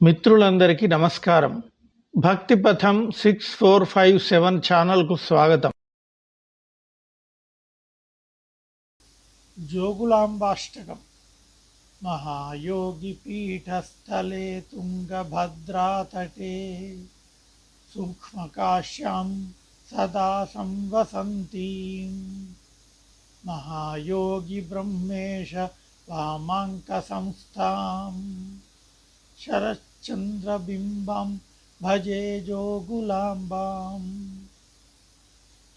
మిత్రులందరికీ నమస్కారం. భక్తి పథం 6457 ఛానల్కు స్వాగతం. జోగులాంబాష్టకం. మహాయోగి పీఠస్థలే తుంగభద్రాతటే సూక్ష్మకాశ్యాం సదా సంవసంతీం మహాయోగి బ్రహ్మేశ వామాంక సంస్థాం శరశ్చంద్రబింబం భజే జోగులాంబాం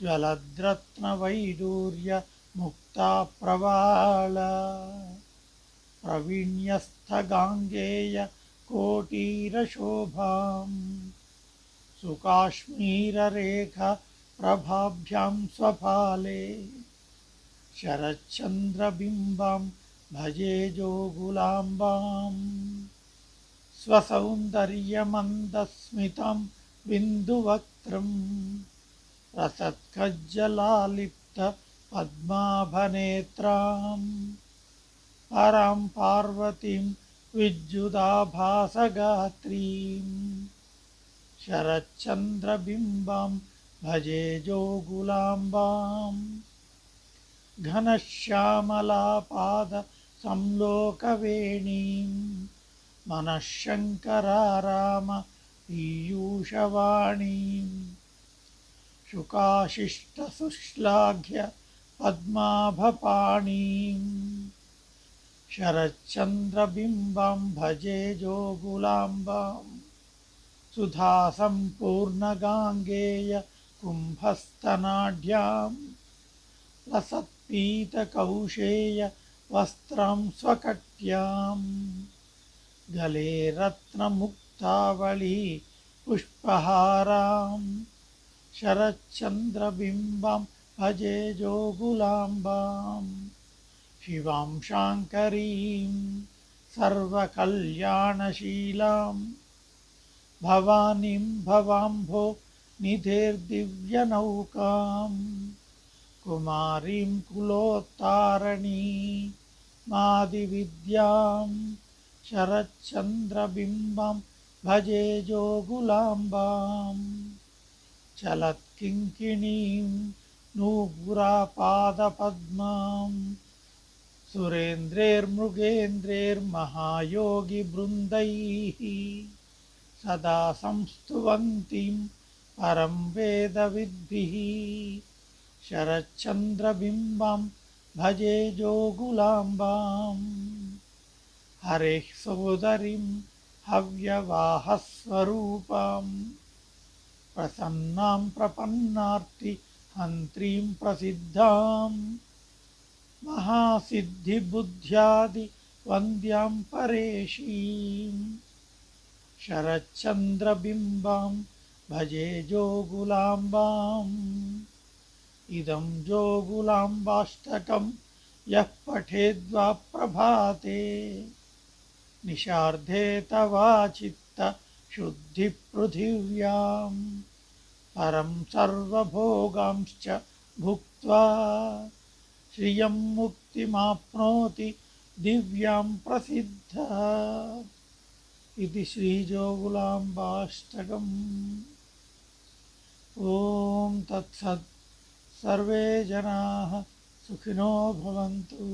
జ్వలద్రత్నవైడూర్య ముక్తా ప్రవాళ ప్రవీణ్యస్థగాంగేయ కోటీరశోభాం సుకాశ్మీరరేఖ ప్రభాభ్యాం స్వపాలే శరశ్చంద్రబింబం భజే జోగులాంబాం స్వసౌందర్యమందస్మితం బిందువక్త్రం రసత్కజ్జలాలిప్త పద్మాభనేత్రాం పరాం పార్వతీం విద్యుదాభాసగాత్రీం శరశ్చంద్రబింబం భజే జోగులాంబాం ఘనశ్యామలాపాద సంలోకవేణీం మనఃశంకరారామ పీయూషవాణీం శుకాశిష్టసుశ్లాఘ్య పద్మాభపాణీం శరశ్చంద్రబింబం భజే జోగులాంబాం సుధాసంపూర్ణగాంగేయ కుంభస్తనాఢ్యాం లసత్పీతకౌశేయ వస్త్రం స్వకట్యాం గలే రత్నముక్తావళీ పుష్పహారాం శరశ్చంద్రబింబం భజే జోగులాంబాం శివాం శాంకరీం సర్వకల్యాణశీలాం భవానీం భవాంభో నిధేర్దివ్యనౌకాం కుమారీం కులోత్తారణీ మాదివిద్యాం శరశ్చంద్రబింబం భజే జోగులాంబాం చలత్కింకిణీం నూపురాపాదపద్మాం సురేంద్రైర్మృగేంద్రైర్మహాయోగిబృందైః సదా సంస్తువంतीं పరం వేదవిద్భిः శరశ్చంద్రబింబం భజే జోగులాంబాం హరేః సోదరీం హవ్యవాహస్వరూపాం ప్రసన్నాం ప్రపన్నార్తి హంత్రీం ప్రసిద్ధాం మహాసిద్ధిబుద్ధ్యాది వంద్యాం పరేషీం శరశ్చంద్రబింబం భజే జోగులాంబాం ఇదం జోగులాంబాష్టకం యః పఠేద్వా ప్రభాతే నిశార్ధే తవాచిత్త శుద్ధి పృథివ్యాం పరం సర్వభోగాంశ్చ భుక్త్వా శ్రియం ముక్తిమాప్నోతి దివ్యాం ప్రసిద్ధః. ఇది శ్రీజోగులాంబాష్టకం. ఓం తత్సత్. సర్వే జనాః సుఖినో భవంతు.